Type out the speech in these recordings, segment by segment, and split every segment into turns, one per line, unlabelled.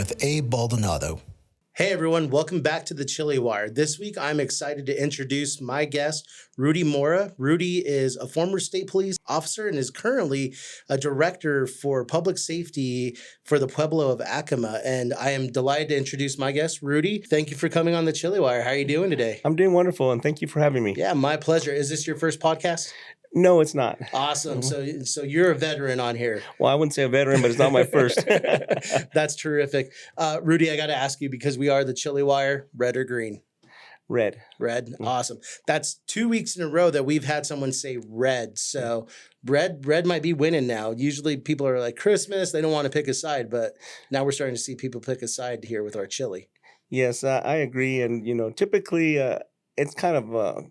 with Abe Baldonado.
Hey everyone, welcome back to the Chile Wire. This week I'm excited to introduce my guest, Rudy Mora. Rudy is a former state police officer and is currently a director for public safety for the Pueblo of Acoma. And I am delighted to introduce my guest, Rudy. Thank you for coming on the Chile Wire. How are you doing today?
I'm doing wonderful, and thank you for having me.
Yeah, my pleasure. Is this your first podcast?
No, it's not.
Awesome. So you're a veteran on here.
Well, I wouldn't say a veteran, but it's not my first.
That's terrific. Rudy, I got to ask you, because we are the Chile Wire, red or green?
Red.
Red. Awesome. That's 2 weeks in a row that we've had someone say red. So red might be winning now. Usually people are like Christmas, they don't want to pick a side, but now we're starting to see people pick a side here with our chili.
Yes, I agree. And, typically it's kind of a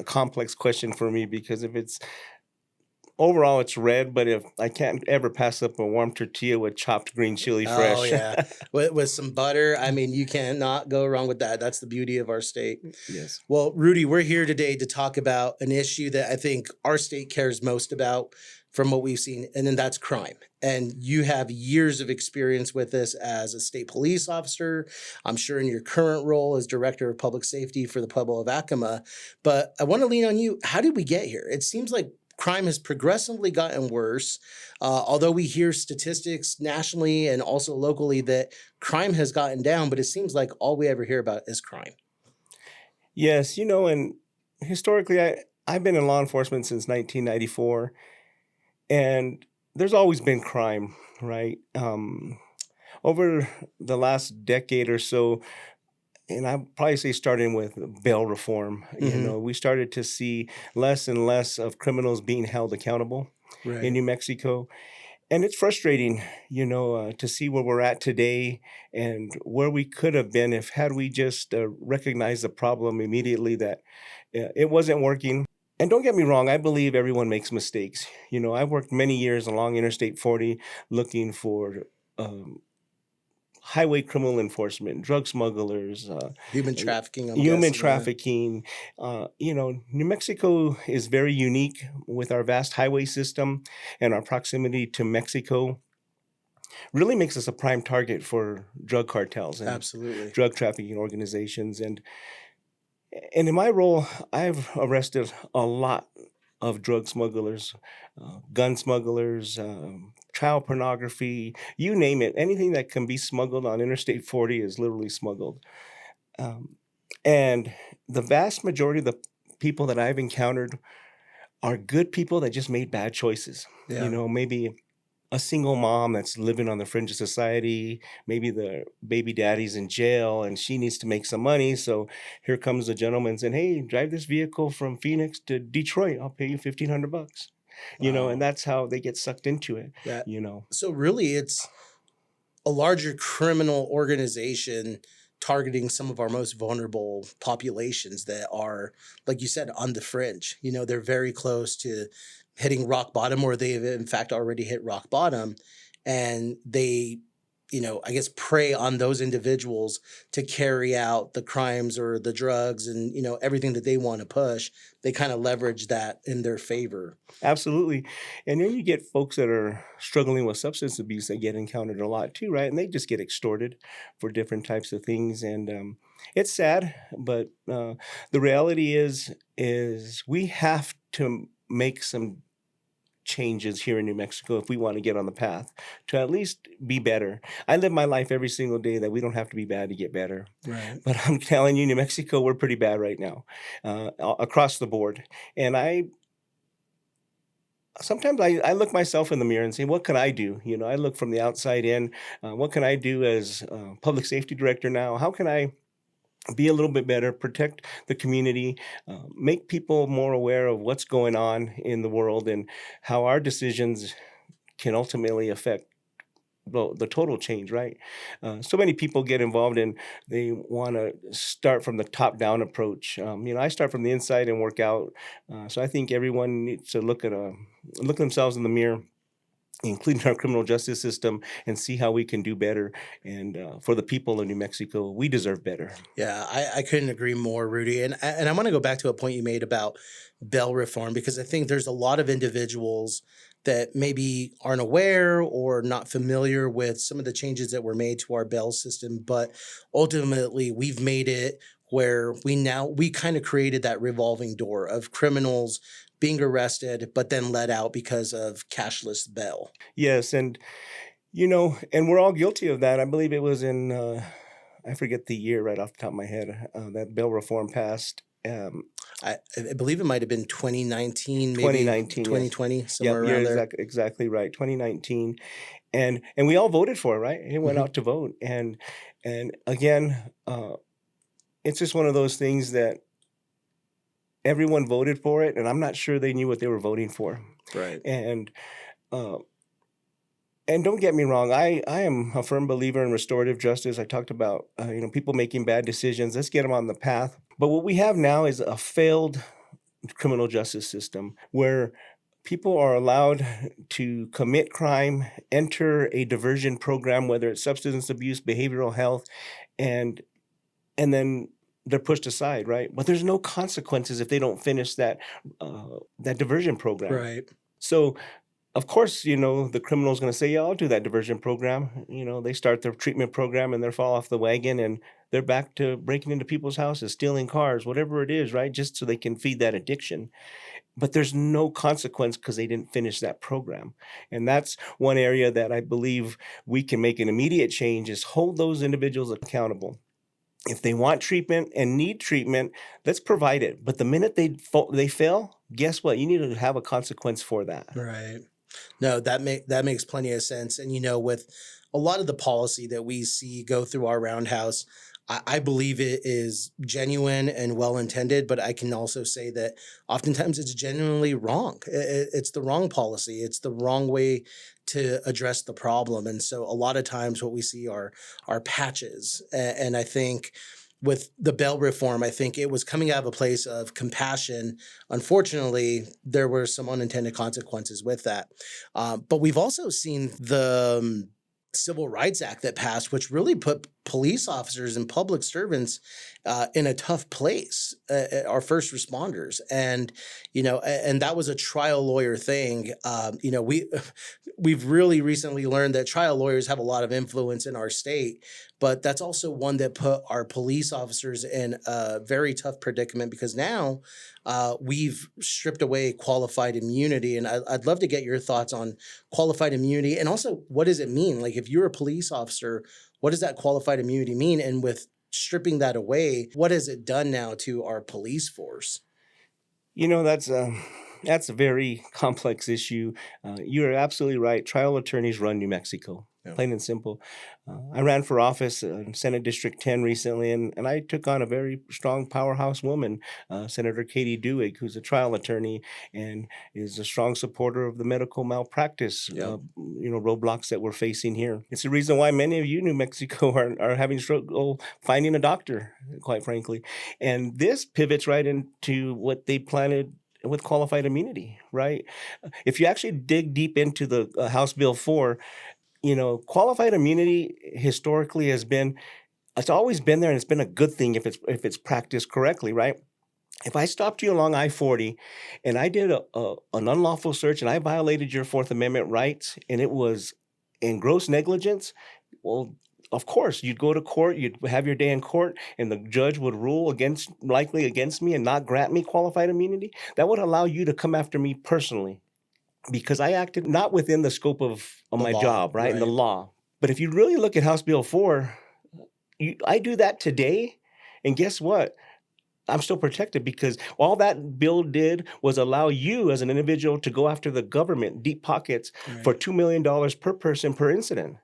complex question for me, because if it's overall it's red, but if I can't ever pass up a warm tortilla with chopped green chili fresh.
Oh yeah, with some butter. I mean, you cannot go wrong with that. That's the beauty of our state.
Yes.
Well, Rudy, we're here today to talk about an issue that I think our state cares most about from what we've seen, and then that's crime. And you have years of experience with this as a state police officer. I'm sure in your current role as director of public safety for the Pueblo of Acoma. But I want to lean on you. How did we get here? It seems like crime has progressively gotten worse, although we hear statistics nationally and also locally that crime has gotten down, but it seems like all we ever hear about is crime.
Yes, and historically I've been in law enforcement since 1994, and there's always been crime, right? Over the last decade or so, and I'd probably say starting with bail reform, we started to see less and less of criminals being held accountable in New Mexico. And it's frustrating, to see where we're at today and where we could have been had we just recognized the problem immediately, that it wasn't working. And don't get me wrong, I believe everyone makes mistakes. I've worked many years along Interstate 40 looking for highway criminal enforcement, drug smugglers,
human trafficking.
Human trafficking. New Mexico is very unique with our vast highway system, and our proximity to Mexico really makes us a prime target for drug cartels and
absolutely
drug trafficking organizations. And in my role, I've arrested a lot of drug smugglers, gun smugglers, child pornography, you name it. Anything that can be smuggled on Interstate 40 is literally smuggled. And the vast majority of the people that I've encountered are good people that just made bad choices.
Yeah.
Maybe a single mom that's living on the fringe of society, maybe the baby daddy's in jail and she needs to make some money. So here comes a gentleman saying, hey, drive this vehicle from Phoenix to Detroit. I'll pay you $1,500. Wow. And that's how they get sucked into it.
Yeah. So really it's a larger criminal organization targeting some of our most vulnerable populations that are, like you said, on the fringe. They're very close to hitting rock bottom, or they've in fact already hit rock bottom, and they, I guess prey on those individuals to carry out the crimes or the drugs and, everything that they want to push. They kind of leverage that in their favor.
Absolutely. And then you get folks that are struggling with substance abuse that get encountered a lot too, right? And they just get extorted for different types of things. And it's sad, but the reality is we have to make some changes here in New Mexico if we want to get on the path to at least be better. I live my life every single day that we don't have to be bad to get better.
Right.
But I'm telling you, New Mexico, we're pretty bad right now, across the board. And sometimes I look myself in the mirror and say, what can I do? I look from the outside in. What can I do as public safety director now? How can I be a little bit better, protect the community, make people more aware of what's going on in the world and how our decisions can ultimately affect the total change, right? So many people get involved and they want to start from the top-down approach. I start from the inside and work out. So I think everyone needs to look themselves in the mirror, including our criminal justice system, and see how we can do better. And for the people of New Mexico, we deserve better.
Yeah, I couldn't agree more, Rudy. And I want to go back to a point you made about bail reform, because I think there's a lot of individuals that maybe aren't aware or not familiar with some of the changes that were made to our bail system. But ultimately, we've made it where we kind of created that revolving door of criminals being arrested, but then let out because of cashless bail.
Yes, and and we're all guilty of that. I believe it was in I forget the year right off the top of my head that bail reform passed.
I believe it might have been 2019, maybe
2019, yes.
2020,
Yep,
somewhere
you're
around there.
exactly right. 2019, and we all voted for it, right? It went
Mhm.
out to vote, and again, it's just one of those things that everyone voted for it, and I'm not sure they knew what they were voting for.
Right.
And uh, and don't get me wrong, I am a firm believer in restorative justice. I talked about people making bad decisions. Let's get them on the path. But what we have now is a failed criminal justice system where people are allowed to commit crime, enter a diversion program, whether it's substance abuse, behavioral health, and then they're pushed aside, right? But there's no consequences if they don't finish that diversion program.
Right.
So of course, the criminal is going to say, "Yeah, I'll do that diversion program." They start their treatment program and they fall off the wagon and they're back to breaking into people's houses, stealing cars, whatever it is, right? Just so they can feed that addiction. But there's no consequence because they didn't finish that program. And that's one area that I believe we can make an immediate change is hold those individuals accountable. If they want treatment and need treatment, let's provide it. But the minute they fail, guess what? You need to have a consequence for that.
Right. No, that makes plenty of sense. And with a lot of the policy that we see go through our roundhouse, I believe it is genuine and well intended, but I can also say that oftentimes it's genuinely wrong. It's the wrong policy. It's the wrong way to address the problem. And so a lot of times what we see are patches. And I think with the bail reform, I think it was coming out of a place of compassion. Unfortunately, there were some unintended consequences with that. But we've also seen the Civil Rights Act that passed, which really put police officers and public servants in a tough place, our first responders, and that was a trial lawyer thing. We've really recently learned that trial lawyers have a lot of influence in our state, but that's also one that put our police officers in a very tough predicament because now we've stripped away qualified immunity, and I'd love to get your thoughts on qualified immunity and also what does it mean? Like if you're a police officer, what does that qualified immunity mean? And with stripping that away, what has it done now to our police force?
That's a very complex issue. You're absolutely right. Trial attorneys run New Mexico,
Yeah.
plain and simple. I ran for office in Senate District 10 recently, and I took on a very strong powerhouse woman, Senator Katie Dewig, who's a trial attorney and is a strong supporter of the medical malpractice,
Yeah.
roadblocks that we're facing here. It's the reason why many of you, New Mexico, are having struggle finding a doctor, quite frankly. And this pivots right into what they planted with qualified immunity, right? If you actually dig deep into the House Bill 4, qualified immunity historically it's always been there and it's been a good thing if it's practiced correctly, right? If I stopped you along I-40 and I did an unlawful search and I violated your Fourth Amendment rights and it was in gross negligence, well, of course, you'd go to court, you'd have your day in court, and the judge would rule likely against me and not grant me qualified immunity. That would allow you to come after me personally because I acted not within the scope of
The
my
law,
job, right? And the
right.
law. But if you really look at House Bill 4, I do that today, and guess what? I'm still protected because all that bill did was allow you as an individual to go after the government, deep pockets, for
Right.
$2 million per person per incident.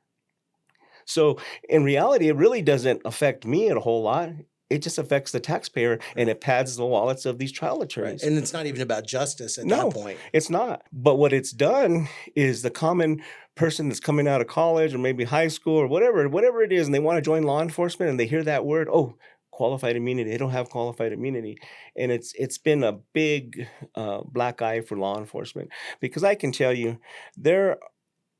So in reality, it really doesn't affect me a whole lot. It just affects the taxpayer and
Right.
it pads the wallets of these trial
Right.
attorneys.
And it's not even about justice at that
No,
point.
it's not. But what it's done is the common person that's coming out of college or maybe high school or whatever it is, and they want to join law enforcement and they hear that word, oh, qualified immunity. They don't have qualified immunity. And it's been a big black eye for law enforcement because I can tell you there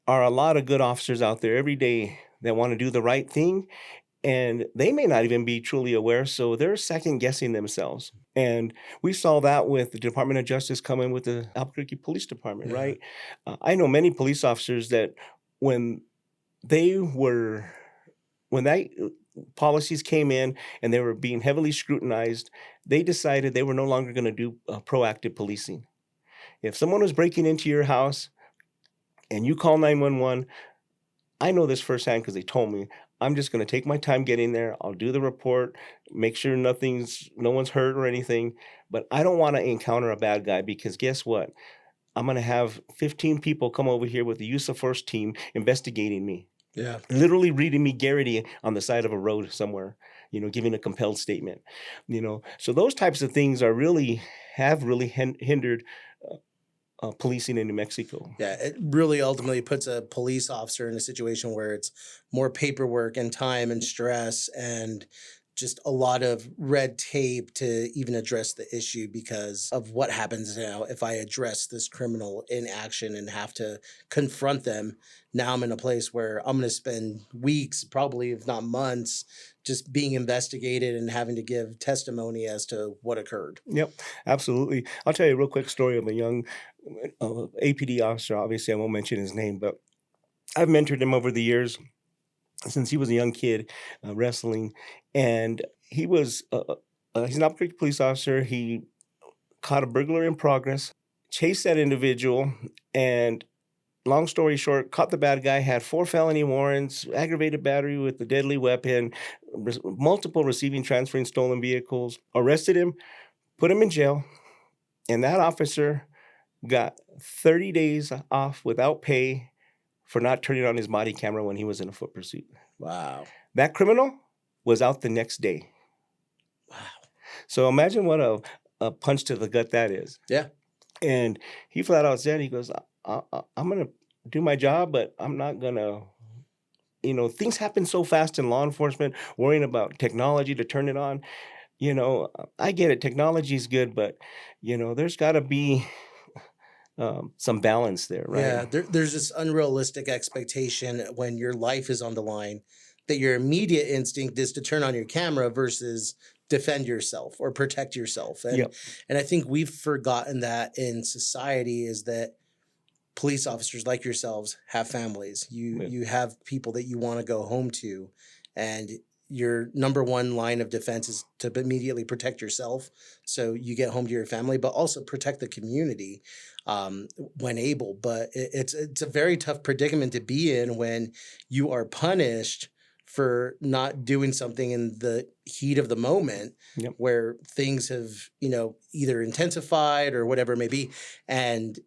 are a lot of good officers out there every day that want to do the right thing and they may not even be truly aware. So they're second guessing themselves. And we saw that with the Department of Justice coming with the Albuquerque Police Department,
Yeah.
right? I know many police officers that when they were when that policies came in and they were being heavily scrutinized, they decided they were no longer going to do proactive policing. If someone was breaking into your house and you call 911, I know this firsthand because they told me. I'm just going to take my time getting there. I'll do the report, make sure no one's hurt or anything. But I don't want to encounter a bad guy because guess what? I'm going to have 15 people come over here with the use of force team investigating me,
Yeah.
literally reading me Garrity on the side of a road somewhere, giving a compelled statement, So those types of things have really hindered policing in New Mexico.
Yeah, it really ultimately puts a police officer in a situation where it's more paperwork and time and stress and just a lot of red tape to even address the issue because of what happens now if I address this criminal in action and have to confront them. Now I'm in a place where I'm going to spend weeks, probably if not months, just being investigated and having to give testimony as to what occurred.
Yep, absolutely. I'll tell you a real quick story of a young APD officer. Obviously, I won't mention his name, but I've mentored him over the years since he was a young kid wrestling, and he's an Albuquerque police officer. He caught a burglar in progress, chased that individual, and long story short, caught the bad guy, had 4 felony warrants, aggravated battery with a deadly weapon, multiple receiving, transferring stolen vehicles, arrested him, put him in jail, and that officer got 30 days off without pay for not turning on his body camera when he was in a foot pursuit.
Wow.
That criminal was out the next day.
Wow.
So imagine what a punch to the gut that is.
Yeah.
And he flat out said, he goes, I'm going to do my job, but I'm not going to, things happen so fast in law enforcement, worrying about technology to turn it on. I get it. Technology is good, but, there's got to be some balance there, right?
Yeah, there's this unrealistic expectation when your life is on the line that your immediate instinct is to turn on your camera versus defend yourself or protect yourself. And
Yep.
and I think we've forgotten that in society is that police officers like yourselves have families. You have people that you want to go home to, and your number one line of defense is to immediately protect yourself so you get home to your family, but also protect the community when able. But it's a very tough predicament to be in when you are punished for not doing something in the heat of the moment.
Yep.
Where things have either intensified or whatever it may be, and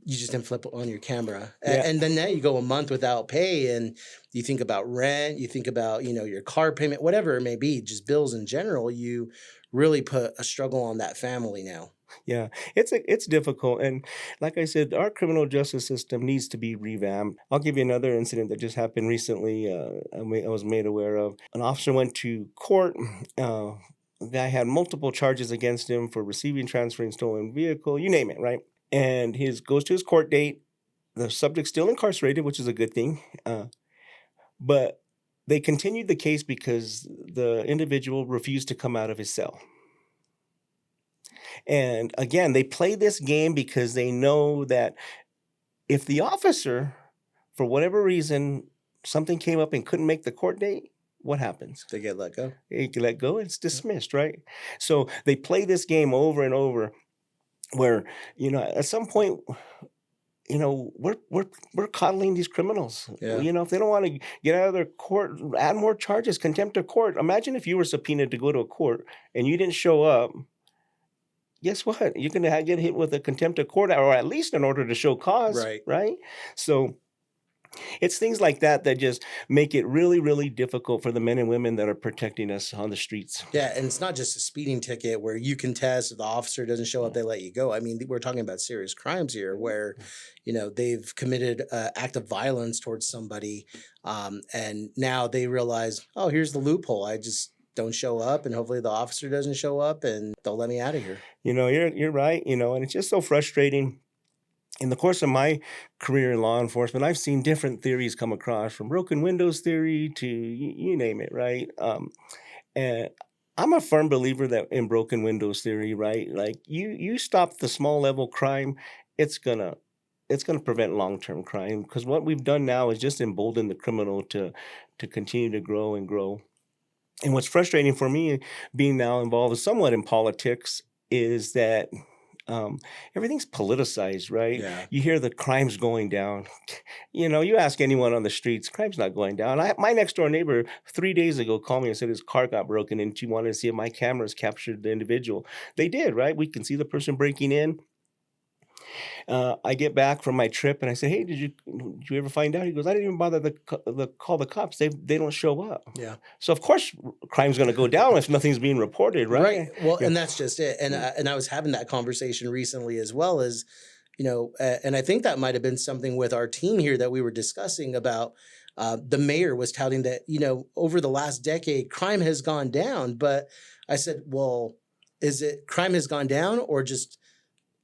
you just didn't flip on your camera.
Yeah.
And then now you go a month without pay, and you think about rent, you think about, your car payment, whatever it may be, just bills in general. You really put a struggle on that family now.
Yeah, it's difficult, and like I said, our criminal justice system needs to be revamped. I'll give you another incident that just happened recently. I was made aware of. An officer went to court. The guy had multiple charges against him for receiving, transferring stolen vehicle, you name it, right? And he goes to his court date. The subject's still incarcerated, which is a good thing, but they continued the case because the individual refused to come out of his cell. And again, they play this game because they know that if the officer, for whatever reason, something came up and couldn't make the court date, what happens?
They get let go.
They get let go. It's dismissed, right? So they play this game over and over where, at some point, we're coddling these criminals.
Yeah.
If they don't want to get out of their court, add more charges, contempt of court. Imagine if you were subpoenaed to go to a court and you didn't show up. Guess what? You're going to get hit with a contempt of court, or at least an order to show cause. Right? So it's things like that just make it really, really difficult for the men and women that are protecting us on the streets.
Yeah, and it's not just a speeding ticket where you contest, if the officer doesn't show up, they let you go. I mean, we're talking about serious crimes here where, they've committed an act of violence towards somebody, and now they realize, oh, here's the loophole. I just don't show up, and hopefully the officer doesn't show up, and they'll let me out of here.
You're right, and it's just so frustrating. In the course of my career in law enforcement, I've seen different theories come across, from broken windows theory to you name it, right? And I'm a firm believer that in broken windows theory, right? Like you stop the small level crime, it's gonna it's gonna prevent long term crime because what we've done now is just embolden the criminal to continue to grow and grow. And what's frustrating for me, being now involved somewhat in politics, is that um, everything's politicized, right?
Yeah.
You hear the crime's going down. You know, you ask anyone on the streets, crime's not going down. My next door neighbor 3 days ago called me and said his car got broken into. Wanted to see if my cameras captured the individual. They did, right? We can see the person breaking in. I get back from my trip and I said, "Hey, did you ever find out?" He goes, "I didn't even bother to call the cops. They don't show up."
Yeah.
So of course, crime's going to go down if nothing's being reported,
Right.
right?
Well,
Yeah.
and that's just it. And I was having that conversation recently as well as, and I think that might have been something with our team here that we were discussing about. The mayor was touting that over the last decade crime has gone down, but I said, well, is it crime has gone down or just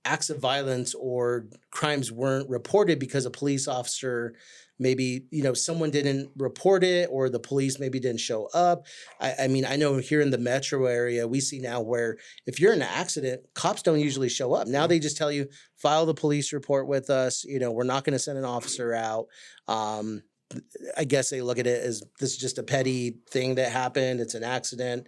acts of violence or crimes weren't reported because a police officer maybe someone didn't report it or the police maybe didn't show up. I mean, I know here in the metro area we see now where if you're in an accident, cops don't usually show up. Now they just tell you file the police report with us. We're not going to send an officer out. um, I guess they look at it as this is just a petty thing that happened. It's an accident.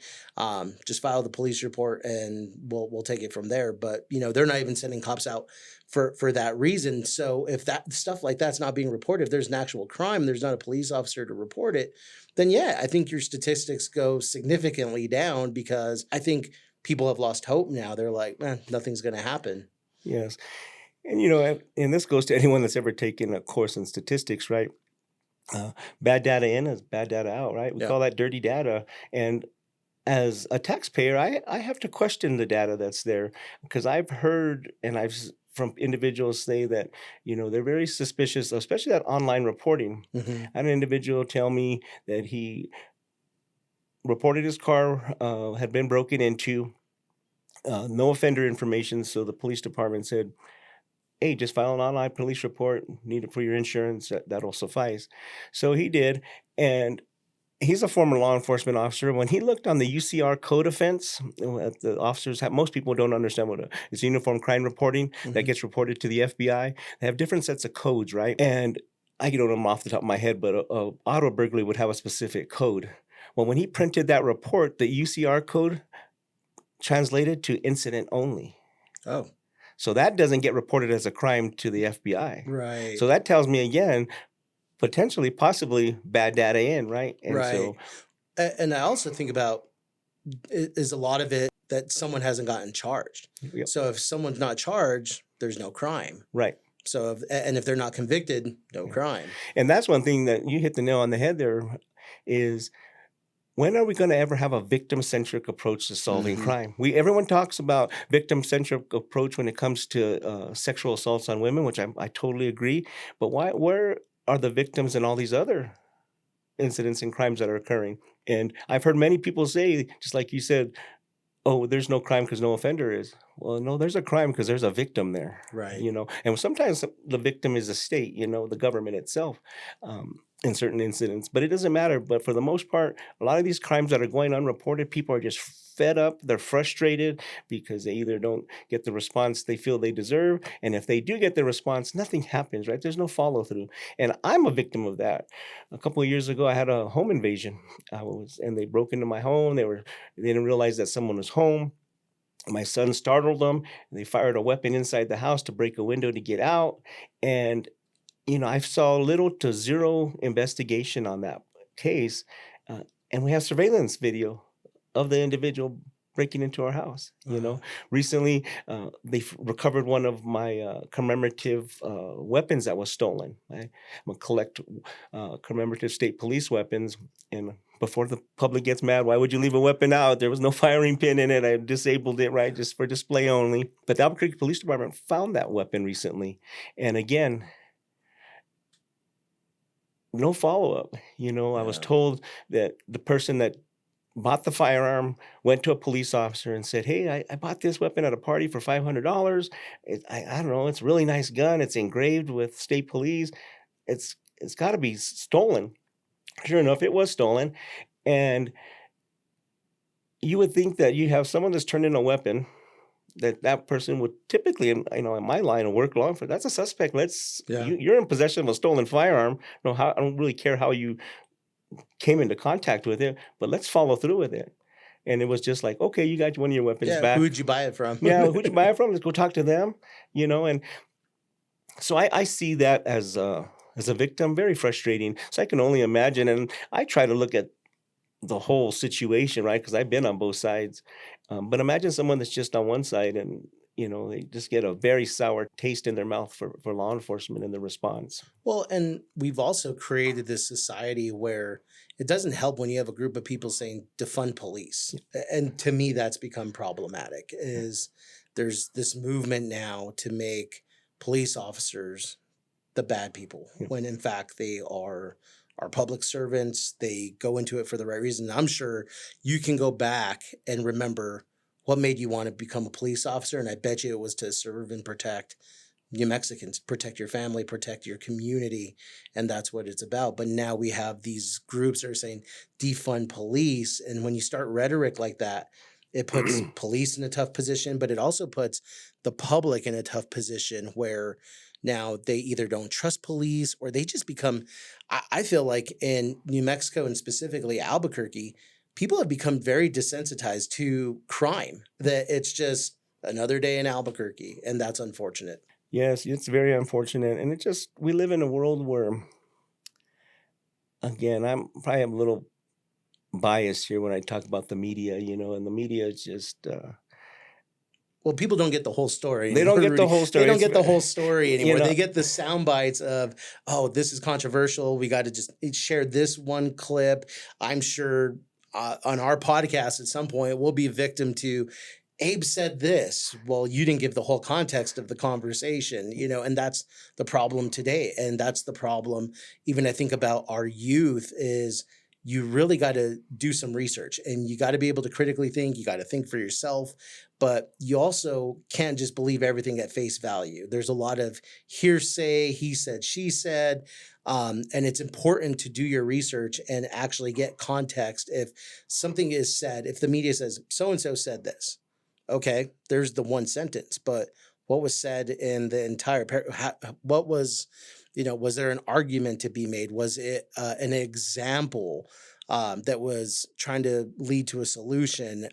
Just file the police report and we'll take it from there. But they're not even sending cops out for that reason. So if that stuff like that's not being reported, if there's an actual crime, there's not a police officer to report it, then yeah, I think your statistics go significantly down because I think people have lost hope now. They're like, man, nothing's going to happen.
Yes. And and this goes to anyone that's ever taken a course in statistics, right? Uh, Bad data in is bad data out, right? We
Yeah.
call that dirty data. And as a taxpayer, I have to question the data that's there because I've heard and from individuals say that they're very suspicious, especially that online reporting.
Hmm.
I had an individual tell me that he reported his car had been broken into, no offender information. So the police department said, "Hey, just file an online police report. Need it for your insurance. That'll suffice." So he did, and he's a former law enforcement officer. When he looked on the UCR code offense, the officers have, most people don't understand what it's uniform crime reporting that
Hmm.
gets reported to the FBI. They have different sets of codes, right? And I don't know them off the top of my head, but a auto burglary would have a specific code. Well, when he printed that report, the UCR code translated to incident only.
Oh,
So that doesn't get reported as a crime to the FBI.
right.
So that tells me again, potentially, possibly bad data in, right? And
Right.
so,
And I also think about is a lot of it that someone hasn't gotten charged.
yep,
So if someone's not charged, there's no crime.
right.
So if they're not convicted, no crime.
And that's one thing that you hit the nail on the head there is when are we going to ever have a victim-centric approach to solving
Hmm.
crime? Everyone talks about victim-centric approach when it comes to sexual assaults on women, which I totally agree. But where are the victims in all these other incidents and crimes that are occurring? And I've heard many people say, just like you said, "Oh, there's no crime because no offender is." Well, no, there's a crime because there's a victim there,
Right.
And sometimes the victim is the state, the government itself, in certain incidents. But it doesn't matter. But for the most part, a lot of these crimes that are going unreported, people are just fed up. They're frustrated because they either don't get the response they feel they deserve, and if they do get the response, nothing happens. Right? There's no follow through, and I'm a victim of that. A couple of years ago, I had a home invasion. And they broke into my home. They didn't realize that someone was home. My son startled them. And they fired a weapon inside the house to break a window to get out. And, I saw little to zero investigation on that case. Uh, and we have surveillance video of the individual breaking into our house.
Uh,
Recently, they recovered one of my commemorative weapons that was stolen. I'm a collect commemorative state police weapons, and before the public gets mad, why would you leave a weapon out? There was no firing pin in it. I disabled it, right, just for display only. But the Albuquerque Police Department found that weapon recently, and again, no follow up. I was
yeah.
told that the person that bought the firearm, went to a police officer and said, "Hey, I bought this weapon at a party for $500. I don't know, it's a really nice gun. It's engraved with state police. It's got to be stolen." Sure enough, it was stolen. And you would think that you have someone that's turned in a weapon, that person would typically, in my line of work, law enforcement, that's a suspect.
Yeah.
You're in possession of a stolen firearm. No, how I don't really care how you came into contact with it, but let's follow through with it. And it was just like, okay, you got one of your weapons
Yeah.
back.
Who'd you buy it from?
Yeah, who'd you buy it from? Let's go talk to them. And so I see that as a victim, very frustrating. So I can only imagine, and I try to look at the whole situation, right? Because I've been on both sides. But imagine someone that's just on one side, and they just get a very sour taste in their mouth for law enforcement and the response.
Well, and we've also created this society where it doesn't help when you have a group of people saying defund police. And to me, that's become problematic. Is there's this movement now to make police officers the bad people
Yeah.
when in fact they are public servants. They go into it for the right reason. I'm sure you can go back and remember what made you want to become a police officer, and I bet you it was to serve and protect New Mexicans, protect your family, protect your community, and that's what it's about. But now we have these groups that are saying defund police, and when you start rhetoric like that, it puts police in a tough position, but it also puts the public in a tough position where now they either don't trust police or they just become. I feel like in New Mexico and specifically Albuquerque, people have become very desensitized to crime. That it's just another day in Albuquerque, and that's unfortunate.
Yes, it's very unfortunate, and we live in a world where, again, I'm probably a little biased here when I talk about the media, and the media is just
Well, people don't get the whole story
they
anymore,
don't get the
Rudy.
whole
They
story.
don't get the whole story
You
anymore.
know,
They get the sound bites of, oh, this is controversial. We got to just share this one clip. I'm sure on our podcast at some point we'll be a victim to Abe said this. Well, you didn't give the whole context of the conversation, and that's the problem today. And that's the problem, even I think about our youth, is you really got to do some research and you got to be able to critically think. You got to think for yourself, but you also can't just believe everything at face value. There's a lot of hearsay, he said, she said. And it's important to do your research and actually get context. If something is said, if the media says so and so said this, okay, there's the one sentence, but what was said in the entire what was, was there an argument to be made? Was it an example that was trying to lead to a solution?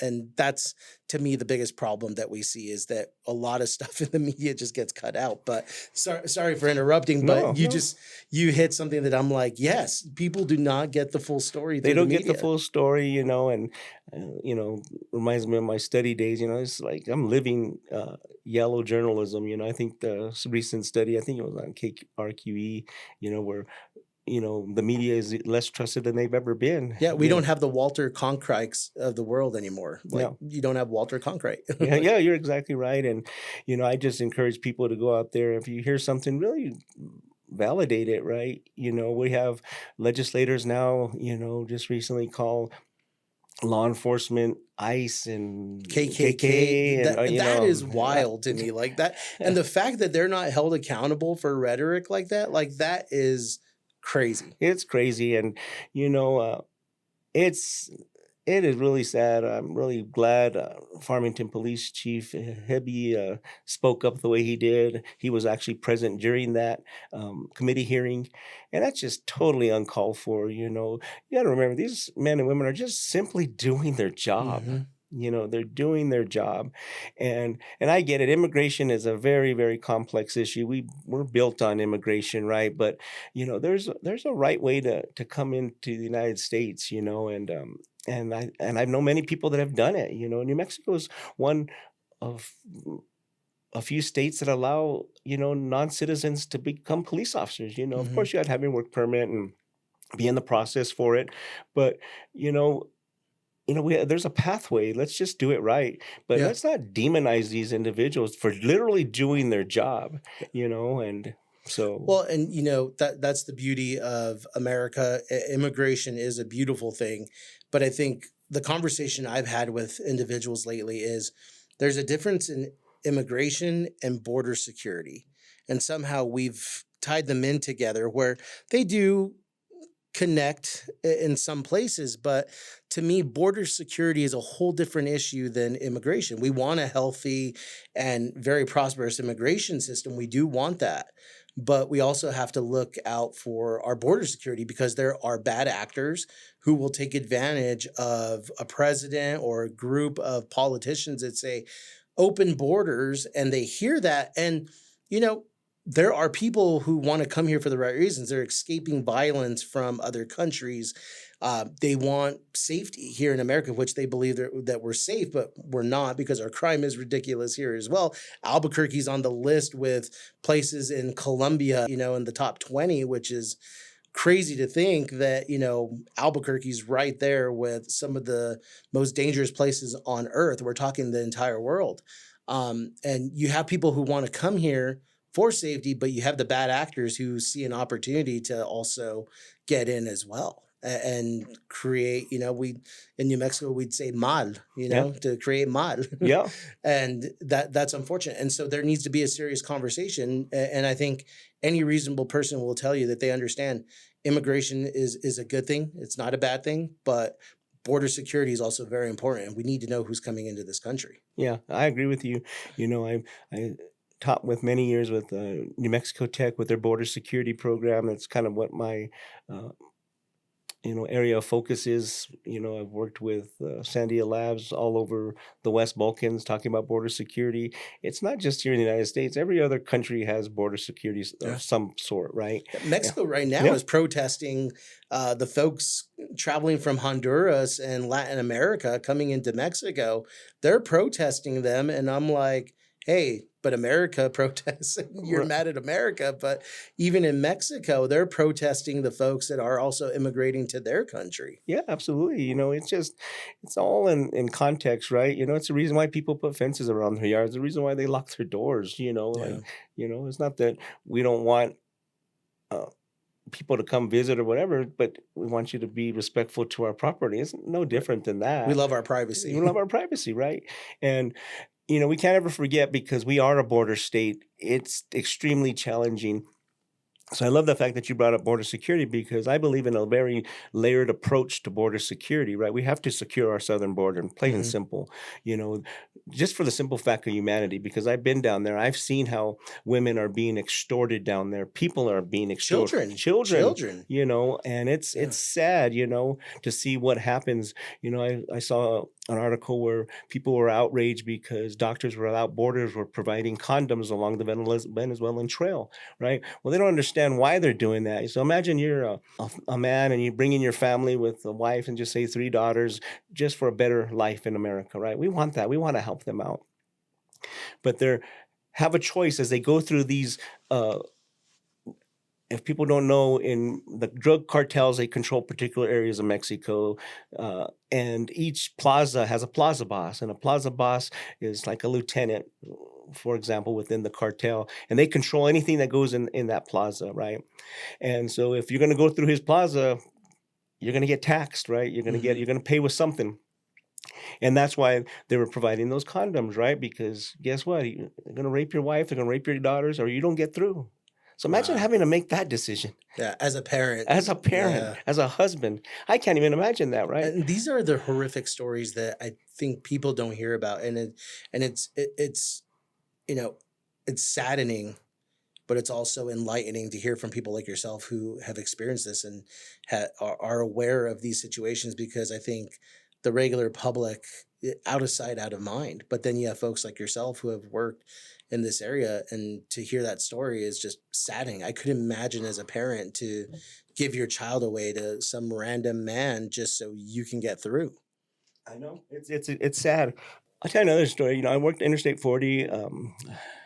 And that's, to me, the biggest problem that we see is that a lot of stuff in the media just gets cut out. But sorry for interrupting,
no,
but you
no.
you hit something that I'm like, yes, people do not get the full story
They
through the
don't get the
media.
full story, and reminds me of my study days. It's like I'm living yellow journalism. I think the recent study, I think it was on KRQE, where the media is less trusted than they've ever been.
Yeah, we don't have the Walter Cronkrights of the world anymore. Like,
No.
you don't have Walter Cronkite.
Yeah, you're exactly right. And I just encourage people to go out there. If you hear something, really validate it, right? We have legislators now, just recently call law enforcement ICE and
KKK.
and
That is wild to me. Like that, and the fact that they're not held accountable for rhetoric like that is crazy.
it's crazy. And it's it is really sad. I'm really glad Farmington Police Chief Hebby spoke up the way he did. He was actually present during that committee hearing, and that's just totally uncalled for. You got to remember, these men and women are just simply doing their job.
Mhm.
They're doing their job, and I get it. Immigration is a very, very complex issue. We're built on immigration, right? But there's a right way to come into the United States. And I know many people that have done it. New Mexico is one of a few states that allow non-citizens to become police officers. Of
Mhm.
course, you got to have your work permit and be in the process for it, but there's a pathway. Let's just do it right, but
Yeah.
let's not demonize these individuals for literally doing their job. And so.
Well, and that's the beauty of America. Immigration is a beautiful thing, but I think the conversation I've had with individuals lately is there's a difference in immigration and border security, and somehow we've tied them in together where they do connect in some places, but to me, border security is a whole different issue than immigration. We want a healthy and very prosperous immigration system. We do want that. But we also have to look out for our border security because there are bad actors who will take advantage of a president or a group of politicians that say open borders, and they hear that. And, you know, there are people who want to come here for the right reasons. They're escaping violence from other countries. They want safety here in America, which they believe that we're safe, but we're not because our crime is ridiculous here as well. Albuquerque's on the list with places in Colombia, in the top 20, which is crazy to think that, Albuquerque's right there with some of the most dangerous places on earth. We're talking the entire world. And you have people who want to come here for safety, but you have the bad actors who see an opportunity to also get in as well and create, we in New Mexico, we'd say mal,
Yeah.
to create mal.
Yeah.
And that's unfortunate. And so there needs to be a serious conversation. And I think any reasonable person will tell you that they understand immigration is a good thing. It's not a bad thing, but border security is also very important. And we need to know who's coming into this country.
Yeah, I agree with you. I taught with many years with New Mexico Tech with their border security program. That's kind of what my uh, area of focus is. I've worked with Sandia Labs all over the West Balkans talking about border security. It's not just here in the United States. Every other country has border security
Yeah.
of some sort, right?
Mexico right now
Yeah.
is protesting the folks traveling from Honduras and Latin America coming into Mexico. They're protesting them, and I'm like, hey, but America protests. You're
Right.
mad at America, but even in Mexico, they're protesting the folks that are also immigrating to their country.
Yeah, absolutely. It's all in context, right? It's the reason why people put fences around their yards, the reason why they lock their doors,
Yeah.
it's not that we don't want uh, people to come visit or whatever, but we want you to be respectful to our property. It's no different than that.
We love our
We
privacy.
love our privacy, right? And, we can't ever forget because we are a border state, it's extremely challenging. So I love the fact that you brought up border security because I believe in a very layered approach to border security, right? We have to secure our southern border, and plain and
Mhm.
simple, you know, just for the simple fact of humanity, because I've been down there. I've seen how women are being extorted down there. People are being extorted.
Children.
Children,
Children.
and it's
Yeah.
sad, to see what happens. I saw an article where people were outraged because Doctors Without Borders were providing condoms along the Venezuelan trail, right? Well, they don't understand why they're doing that. So imagine you're a man and you bring in your family with a wife and just say 3 daughters just for a better life in America, right? We want that. We want to help them out. But they have a choice as they go through these. If people don't know, in the drug cartels, they control particular areas of Mexico, and each plaza has a plaza boss, and a plaza boss is like a lieutenant, for example, within the cartel, and they control anything that goes in that plaza, right? And so, if you're going to go through his plaza, you're going to get taxed, right?
Mhm.
You're going to pay with something, and that's why they were providing those condoms, right? Because guess what? They're going to rape your wife, they're going to rape your daughters, or you don't get through. So imagine
Wow.
having to make that decision.
Yeah. As a parent.
As a parent,
Yeah.
as a husband, I can't even imagine that, right?
And these are the horrific stories that I think people don't hear about, and it's you know it's saddening, but it's also enlightening to hear from people like yourself who have experienced this and are aware of these situations, because I think the regular public, out of sight, out of mind. But then you have folks like yourself who have worked in this area, and to hear that story is just saddening. I couldn't imagine as a parent to give your child away to some random man just so you can get through.
I know it's sad. I'll tell you another story. I worked Interstate 40.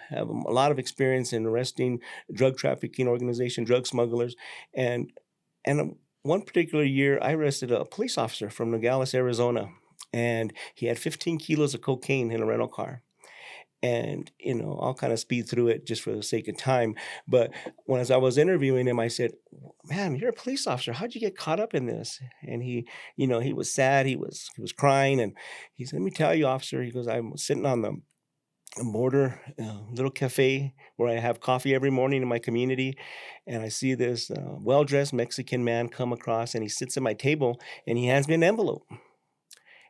Have a lot of experience in arresting drug trafficking organization, drug smugglers, and one particular year, I arrested a police officer from Nogales, Arizona, and he had 15 kilos of cocaine in a rental car. And I'll kind of speed through it just for the sake of time. But as I was interviewing him, I said, "Man, you're a police officer. How'd you get caught up in this?" And he was sad. He was crying, and he said, "Let me tell you, officer." He goes, "I'm sitting on the a border little cafe where I have coffee every morning in my community, and I see this well-dressed Mexican man come across, and he sits at my table, and he hands me an envelope,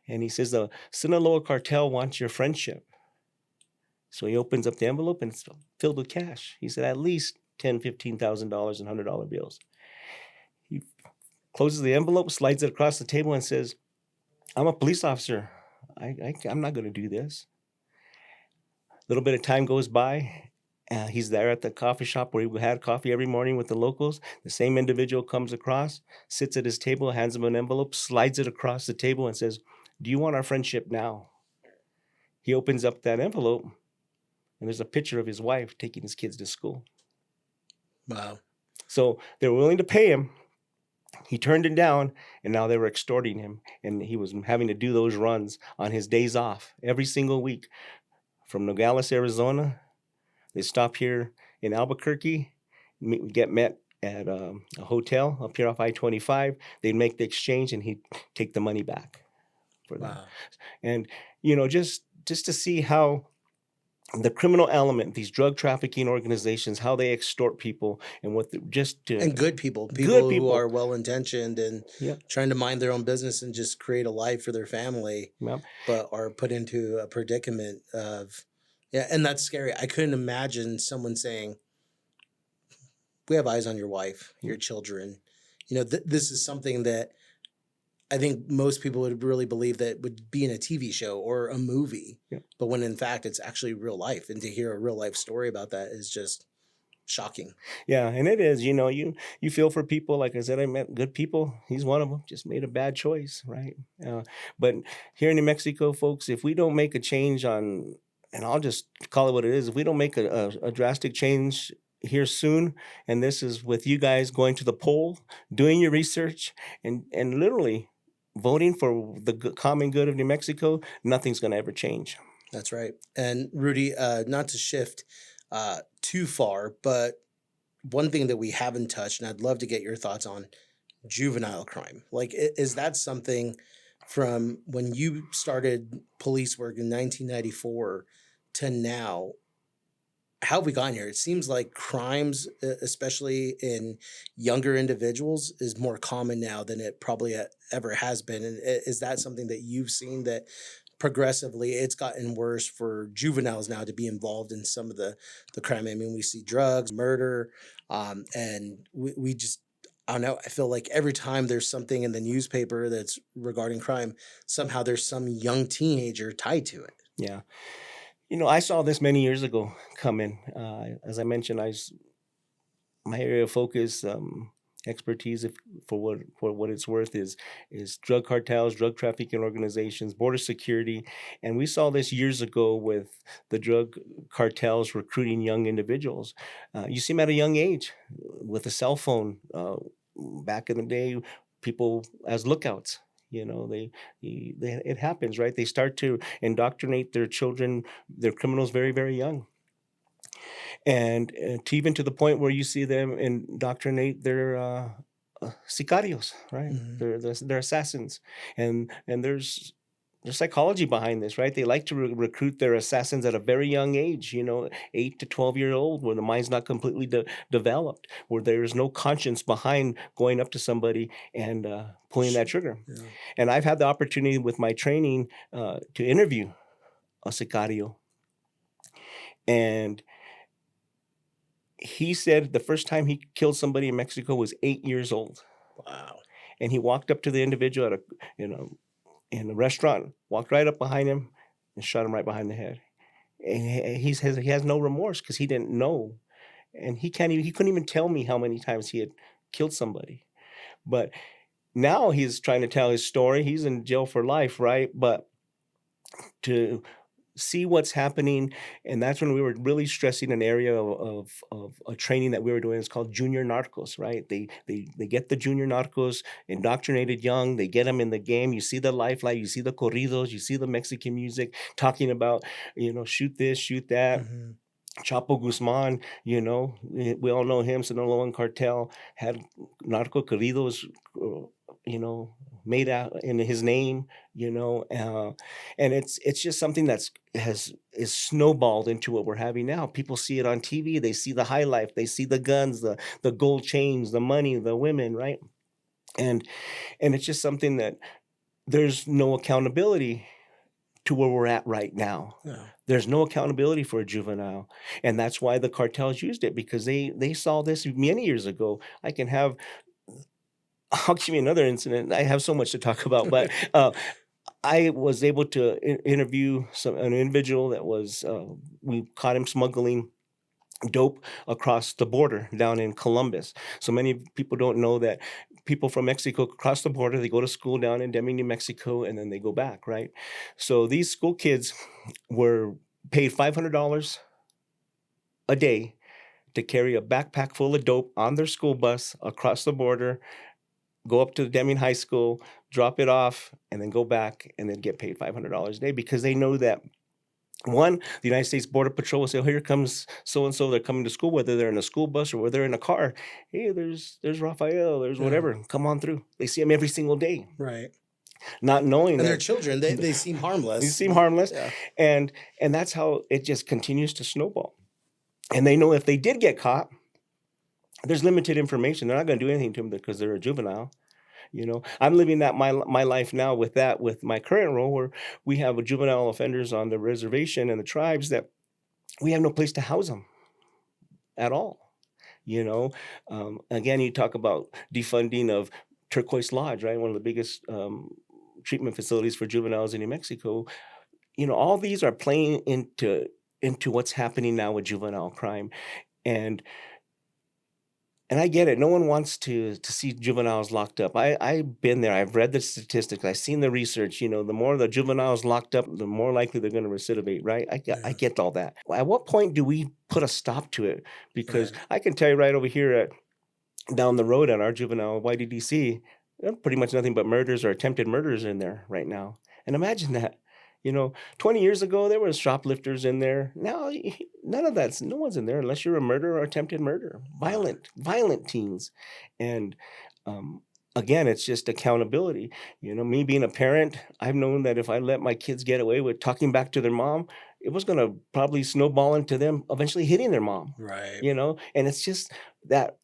and he says, "The Sinaloa cartel wants your friendship." So he opens up the envelope, and it's filled with cash. He said, "At least $10,000, $15,000 in $100 bills." He closes the envelope, slides it across the table, and says, "I'm a police officer. I'm not going to do this." A little bit of time goes by. He's there at the coffee shop where he had coffee every morning with the locals. The same individual comes across, sits at his table, hands him an envelope, slides it across the table, and says, "Do you want our friendship now?" He opens up that envelope, and there's a picture of his wife taking his kids to school.
Wow.
So they were willing to pay him. He turned it down, and now they were extorting him, and he was having to do those runs on his days off every single week from Nogales, Arizona. They stop here in Albuquerque, get met at a hotel up here off I-25. They'd make the exchange, and he'd take the money back for them.
Wow.
And just to see how the criminal element, these drug trafficking organizations, how they extort people, and what
And good people,
good
people who
people.
are well intentioned and
Yeah,
trying to mind their own business and just create a life for their family,
yeah,
but are put into a predicament of, yeah, and that's scary. I couldn't imagine someone saying, "We have eyes on your wife, your children." This is something that I think most people would really believe that would be in a TV show or a movie,
yeah.
but when in fact it's actually real life, and to hear a real life story about that is just shocking.
Yeah, and it is, you feel for people. Like I said, I met good people. He's one of them. Just made a bad choice, right? But here in New Mexico, folks, if we don't make a change on, and I'll just call it what it is, if we don't make a drastic change here soon, and this is with you guys going to the poll, doing your research, and literally voting for the common good of New Mexico, nothing's going to ever change.
That's right. And Rudy, not to shift too far, but one thing that we haven't touched, and I'd love to get your thoughts on juvenile crime. Like, is that something from when you started police work in 1994 to now? How have we gotten here? It seems like crimes, especially in younger individuals, is more common now than it probably ever has been. And is that something that you've seen, that progressively it's gotten worse for juveniles now to be involved in some of the crime? I mean, we see drugs, murder, and we just, I don't know. I feel like every time there's something in the newspaper that's regarding crime, somehow there's some young teenager tied to it.
Yeah. I saw this many years ago coming. As I mentioned, my area of focus, expertise, if, for what it's worth, is drug cartels, drug trafficking organizations, border security, and we saw this years ago with the drug cartels recruiting young individuals. You see them at a young age with a cell phone. Back in the day, people as lookouts. It happens, right? They start to indoctrinate their children, their criminals, very, very young, and to the point where you see them indoctrinate their sicarios, right?
Mhm.
They're assassins, and there's psychology behind this, right? They like to recruit their assassins at a very young age, 8 to 12 year old, where the mind's not completely developed, where there's no conscience behind going up to somebody and pulling that trigger.
Yeah.
And I've had the opportunity with my training to interview a sicario, and he said the first time he killed somebody in Mexico was 8 years old,
Wow.
and he walked up to the individual in a restaurant, walked right up behind him, and shot him right behind the head. And he has no remorse because he didn't know, and he couldn't even tell me how many times he had killed somebody. But now he's trying to tell his story. He's in jail for life, right? But to see what's happening, and that's when we were really stressing an area of a training that we were doing. It's called junior narcos, right? They get the junior narcos indoctrinated young. They get them in the game. You see the lifeline, you see the corridos, you see the Mexican music talking about, shoot this, shoot that.
Mhm.
Chapo Guzman, we all know him. Sinaloan cartel had narco corridos, you know, made out in his name, and it's just something is snowballed into what we're having now. People see it on TV, they see the high life, they see the guns, the gold chains, the money, the women, right? And it's just something that there's no accountability to where we're at right now.
Yeah.
There's no accountability for a juvenile, and that's why the cartels used it, because they saw this many years ago. I'll give you another incident. I have so much to talk about, but I was able to interview an individual that was we caught him smuggling dope across the border down in Columbus. So many people don't know that people from Mexico cross the border, they go to school down in Deming, New Mexico, and then they go back, right? So these school kids were paid $500 a day to carry a backpack full of dope on their school bus across the border, go up to Deming High School, drop it off, and then go back and then get paid $500 a day, because they know that one, the United States Border Patrol will say, "Oh, here comes so and so. They're coming to school, whether they're in a school bus or whether they're in a car. Hey, there's Raphael. There's
Yeah.
whatever. Come on through." They see him every single day,
Right.
not knowing
And they're
that
children. They seem harmless.
they seem harmless,
Yeah.
and that's how it just continues to snowball. And they know if they did get caught, there's limited information. They're not going to do anything to them because they're a juvenile. I'm living that my life now with my current role, where we have juvenile offenders on the reservation and the tribes that we have no place to house them at all. Again, you talk about defunding of Turquoise Lodge, right? One of the biggest treatment facilities for juveniles in New Mexico. All these are playing into what's happening now with juvenile crime, and I get it. No one wants to see juveniles locked up. I've been there. I've read the statistics. I've seen the research. The more the juveniles locked up, the more likely they're going to recidivate, right? I
Yeah.
get all that. At what point do we put a stop to it? Because
Right.
I can tell you right over here down the road at our juvenile YDDC, pretty much nothing but murders or attempted murders in there right now. And imagine that. 20 years ago, there was shoplifters in there. Now, none of that's, no one's in there unless you're a murderer or attempted murder. Violent teens. And again, it's just accountability. Me being a parent, I've known that if I let my kids get away with talking back to their mom, it was going to probably snowball into them eventually hitting their mom.
Right.
And it's just that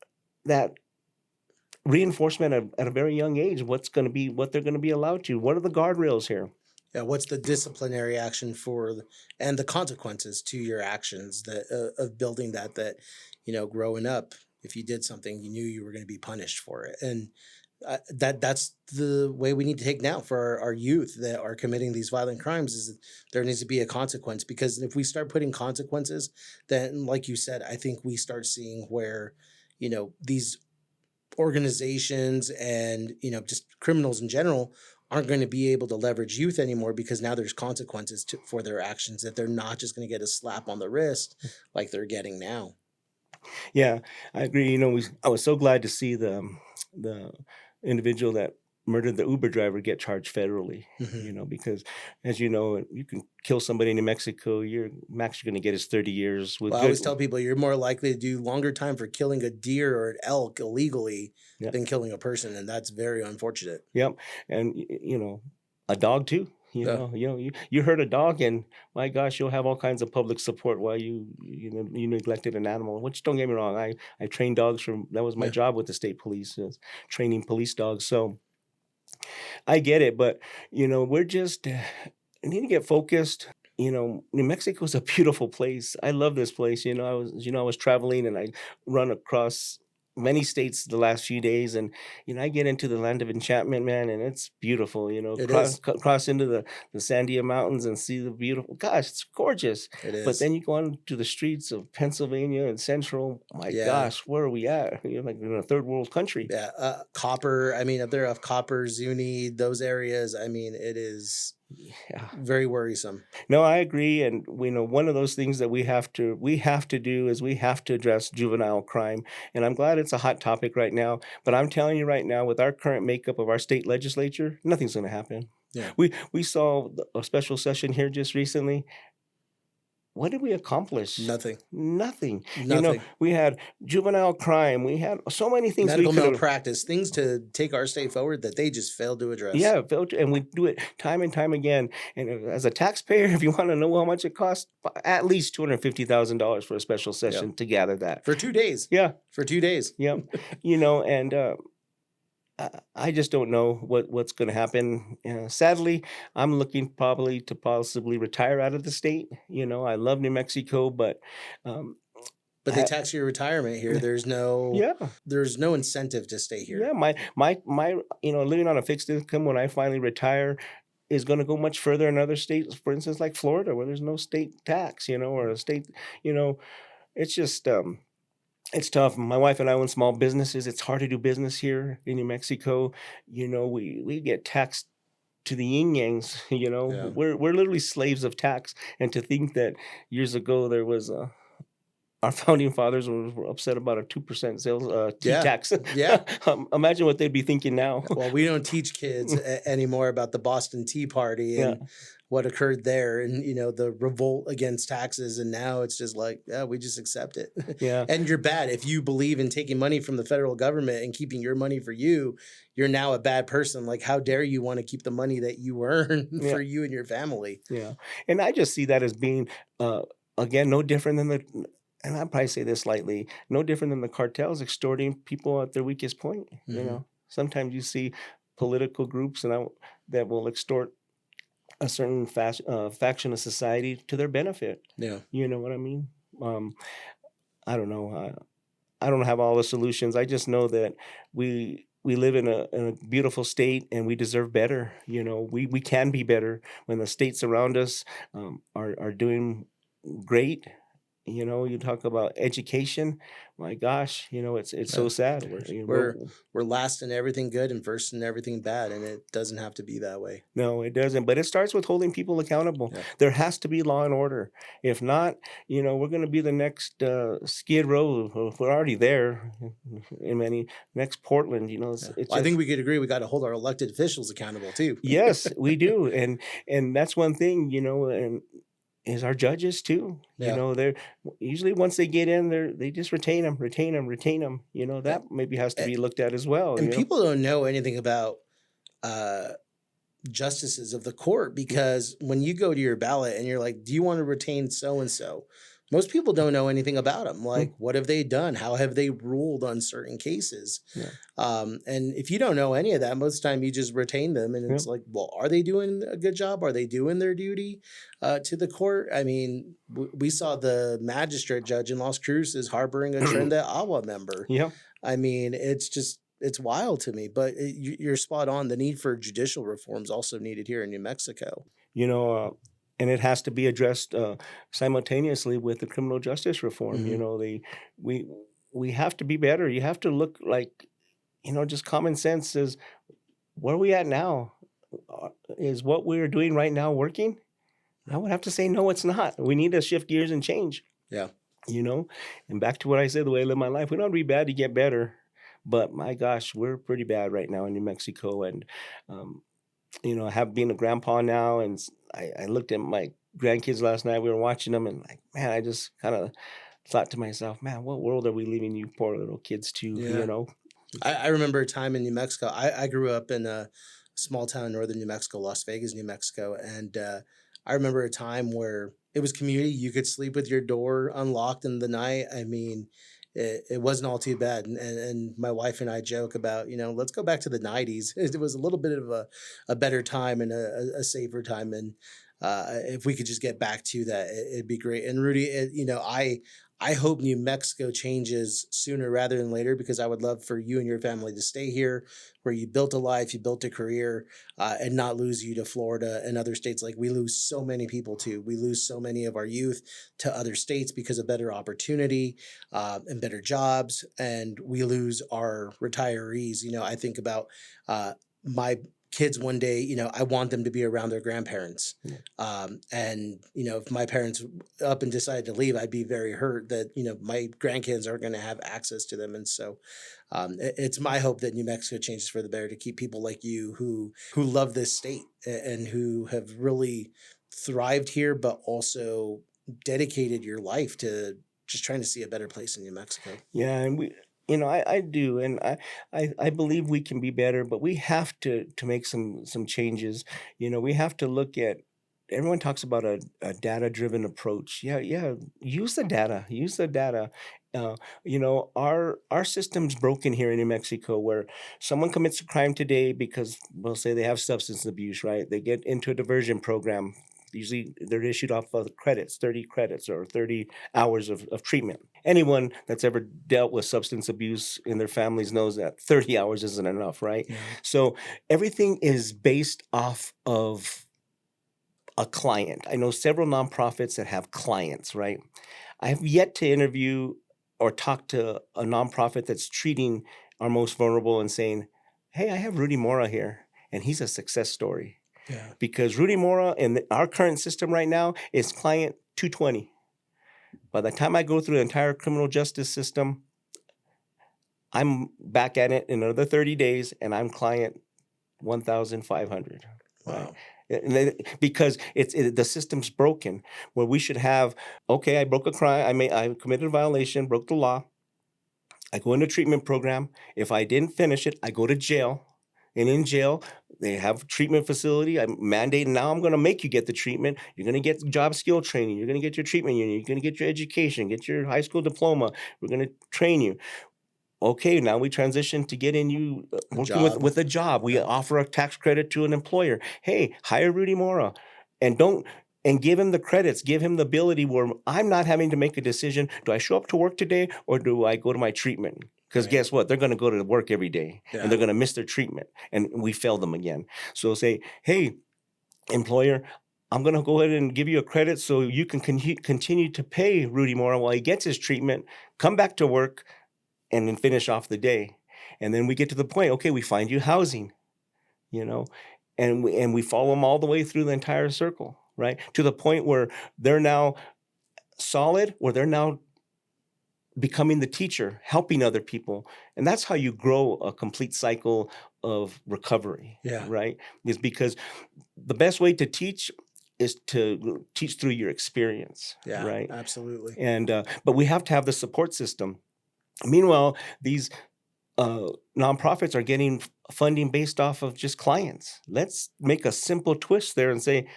reinforcement at a very young age, what they're going to be allowed to. What are the guardrails here?
Yeah, what's the disciplinary action and the consequences to your actions of building that growing up, if you did something, you knew you were going to be punished for it. And that's the way we need to take now for our youth that are committing these violent crimes, is that there needs to be a consequence. Because if we start putting consequences, then like you said, I think we start seeing where, these organizations and, just criminals in general aren't going to be able to leverage youth anymore, because now there's consequences for their actions, that they're not just going to get a slap on the wrist like they're getting now.
Yeah, I agree. I was so glad to see the individual that murdered the Uber driver get charged federally.
Mhm.
Because as you know, you can kill somebody in New Mexico, your max you're going to get is 30 years with
Well, I
good.
always tell people you're more likely to do longer time for killing a deer or an elk illegally
Yeah.
than killing a person, and that's very unfortunate.
Yep. And a dog too.
Yeah.
You hurt a dog, and my gosh, you'll have all kinds of public support while you neglected an animal. Which, don't get me wrong, I trained dogs that was my
Yeah.
job with the state police, is training police dogs. So I get it, but we're just need to get focused. New Mexico is a beautiful place. I love this place. I was traveling, and I run across many states the last few days, and I get into the land of enchantment, man, and it's beautiful.
It is.
Cross into the Sandia Mountains and see the beautiful. Gosh, it's gorgeous.
It
But
is.
then you go on to the streets of Pennsylvania and Central. My
Yeah.
gosh, where are we at? Like in a third world country.
Yeah. Copper. I mean, up there off Copper, Zuni, those areas. I mean, it is
Yeah.
very worrisome.
No, I agree, and one of those things that we have to do is we have to address juvenile crime, and I'm glad it's a hot topic right now. But I'm telling you right now, with our current makeup of our state legislature, nothing's going to happen.
Yeah.
We saw a special session here just recently. what did we accomplish?
Nothing.
Nothing.
Nothing.
We had juvenile crime. We had so many things we
Medical
could have.
malpractice, things to take our state forward that they just failed to address.
Yeah, and we do it time and time again. And as a taxpayer, if you want to know how much it costs, at least $250,000 for a special session to gather that.
For 2 days.
Yeah.
For 2 days.
Yeah. And I just don't know what's going to happen. Sadly, I'm looking probably to possibly retire out of the state. I love New Mexico, but
But they tax your retirement here. There's no incentive to stay here.
Yeah, my living on a fixed income when I finally retire is going to go much further in other states, for instance, like Florida, where there's no state tax, or a state, it's just it's tough. My wife and I own small businesses. It's hard to do business here in New Mexico. We get taxed to the yin yangs.
Yeah.
We're literally slaves of tax. And to think that years ago there was our founding fathers were upset about a 2% sales tea tax.
Yeah.
Imagine what they'd be thinking now.
Well, we don't teach kids anymore about the Boston Tea Party and what occurred there, and the revolt against taxes. And now it's just like, we just accept it.
Yeah.
And you're bad if you believe in taking money from the federal government and keeping your money for you. You're now a bad person. Like, how dare you want to keep the money that you earn for you and your family?
Yeah. And I just see that as being again no different than and I'd probably say this lightly, no different than the cartels extorting people at their weakest point.
Mm-hmm.
Sometimes you see political groups that will extort a certain faction of society to their benefit.
Yeah.
You know what I mean? I don't know. I don't have all the solutions. I just know that we live in a beautiful state and we deserve better. We can be better when the states around us are doing great. You talk about education. My gosh, it's so sad.
We're last in everything good and first in everything bad, and it doesn't have to be that way.
No, it doesn't. But it starts with holding people accountable.
Yeah.
There has to be law and order. If not, we're going to be the next Skid Row. We're already there in many. Next Portland.
I think we could agree we got to hold our elected officials accountable too.
Yes, we do, and that's one thing. And is our judges too.
Yeah.
They're usually once they get in, they just retain them. That maybe has to be looked at as well.
And people don't know anything about justices of the court, because when you go to your ballot and you're like, do you want to retain so-and-so? Most people don't know anything about them. Like, what have they done? How have they ruled on certain cases?
Yeah.
And if you don't know any of that, most of the time you just retain them. And it's like, well, are they doing a good job? Are they doing their duty to the court? I mean, we saw the magistrate judge in Las Cruces harboring a Trinidad Agua member.
Yeah.
I mean, it's wild to me. But you're spot on. The need for judicial reform is also needed here in New Mexico.
And it has to be addressed simultaneously with the criminal justice reform.
Mm-hmm.
We have to be better. You have to look like, just common sense is, where are we at now? Is what we're doing right now working? I would have to say, no, it's not. We need to shift gears and change.
Yeah.
And back to what I said, the way I live my life, we don't be bad to get better. But my gosh, we're pretty bad right now in New Mexico. And, I have been a grandpa now, and I looked at my grandkids last night. We were watching them, and man, I just kind of thought to myself, man, what world are we leaving you poor little kids to?
Yeah. I remember a time in New Mexico. I grew up in a small town in northern New Mexico, Las Vegas, New Mexico, and I remember a time where it was community. You could sleep with your door unlocked in the night. I mean, it wasn't all too bad. And my wife and I joke about, let's go back to the 90s. It was a little bit of a better time and a safer time. And if we could just get back to that, it'd be great. And Rudy, I hope New Mexico changes sooner rather than later, because I would love for you and your family to stay here, where you built a life, you built a career, and not lose you to Florida and other states. Like, we lose so many people too. We lose so many of our youth to other states because of better opportunity and better jobs. And we lose our retirees. I think about my kids one day, I want them to be around their grandparents. And, if my parents up and decided to leave, I'd be very hurt that, my grandkids aren't going to have access to them. And so it's my hope that New Mexico changes for the better, to keep people like you who love this state and who have really thrived here, but also dedicated your life to just trying to see a better place in New Mexico.
Yeah, and I do, and I believe we can be better, but we have to make some changes. We have to look at. Everyone talks about a data-driven approach. Yeah, yeah. Use the data. Use the data. Our system's broken here in New Mexico, where someone commits a crime today because, we'll say they have substance abuse, right? They get into a diversion program. Usually they're issued off of credits, 30 credits or 30 hours of treatment. Anyone that's ever dealt with substance abuse in their families knows that 30 hours isn't enough, right?
Yeah.
So everything is based off of a client. I know several nonprofits that have clients, right? I have yet to interview or talk to a nonprofit that's treating our most vulnerable and saying, hey, I have Rudy Mora here, and he's a success story.
Yeah.
Because Rudy Mora in our current system right now is client 220. By the time I go through the entire criminal justice system, I'm back at it in another 30 days, and I'm client 1,500.
Wow.
Right? Because the system's broken, where we should have, okay, I broke a crime, I committed a violation, broke the law. I go into treatment program. If I didn't finish it, I go to jail. And in jail, they have a treatment facility. I'm mandating now I'm going to make you get the treatment. You're going to get job skill training. You're going to get your treatment unit. You're going to get your education, get your high school diploma. We're going to train you. Okay, now we transition to getting you working with a job. We offer a tax credit to an employer. Hey, hire Rudy Mora, and give him the credits. Give him the ability where I'm not having to make a decision. Do I show up to work today or do I go to my treatment? Because guess what? They're going to go to work every day, and they're going to miss their treatment, and we fail them again. So say, hey, employer, I'm going to go ahead and give you a credit so you can continue to pay Rudy Mora while he gets his treatment, come back to work, and then finish off the day. And then we get to the point, okay, we find you housing, and we follow them all the way through the entire circle, right? To the point where they're now solid, where they're now becoming the teacher, helping other people. And that's how you grow a complete cycle of recovery, right? Is because the best way to teach is to teach through your experience, right?
Absolutely.
And but we have to have the support system. Meanwhile, these nonprofits are getting funding based off of just clients. Let's make a simple twist there and say,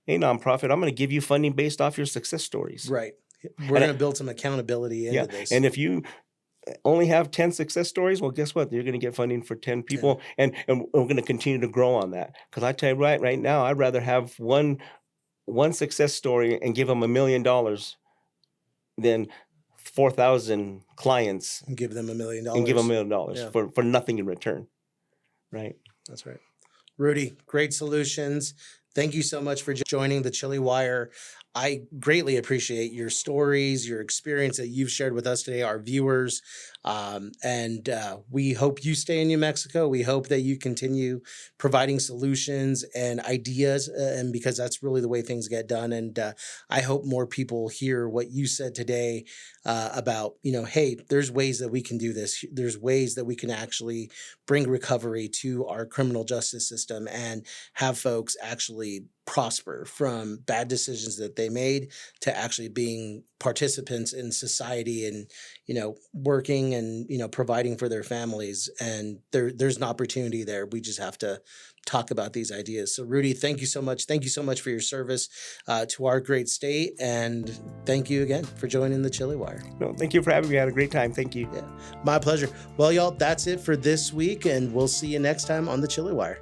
hey, nonprofit, I'm going to give you funding based off your success stories.
Right. We're going to build some accountability into this.
And if you only have 10 success stories, well, guess what? You're going to get funding for 10 people. And we're going to continue to grow on that. Because I tell you right now, I'd rather have one success story and give them $1 million than 4,000 clients
and give them $1 million
and give them $1 million for nothing in return. Right.
That's right. Rudy, great solutions. Thank you so much for joining the Chile Wire. I greatly appreciate your stories, your experience that you've shared with us today, our viewers. And we hope you stay in New Mexico. We hope that you continue providing solutions and ideas, and because that's really the way things get done. And I hope more people hear what you said today about, hey, there's ways that we can do this. There's ways that we can actually bring recovery to our criminal justice system and have folks actually prosper from bad decisions that they made to actually being participants in society and, working and, providing for their families. And there's an opportunity there. We just have to talk about these ideas. So Rudy, thank you so much. Thank you so much for your service to our great state. And thank you again for joining the Chile Wire.
No, thank you for having me. I had a great time. Thank you.
Yeah, my pleasure. Well, y'all, that's it for this week. And we'll see you next time on the Chile Wire.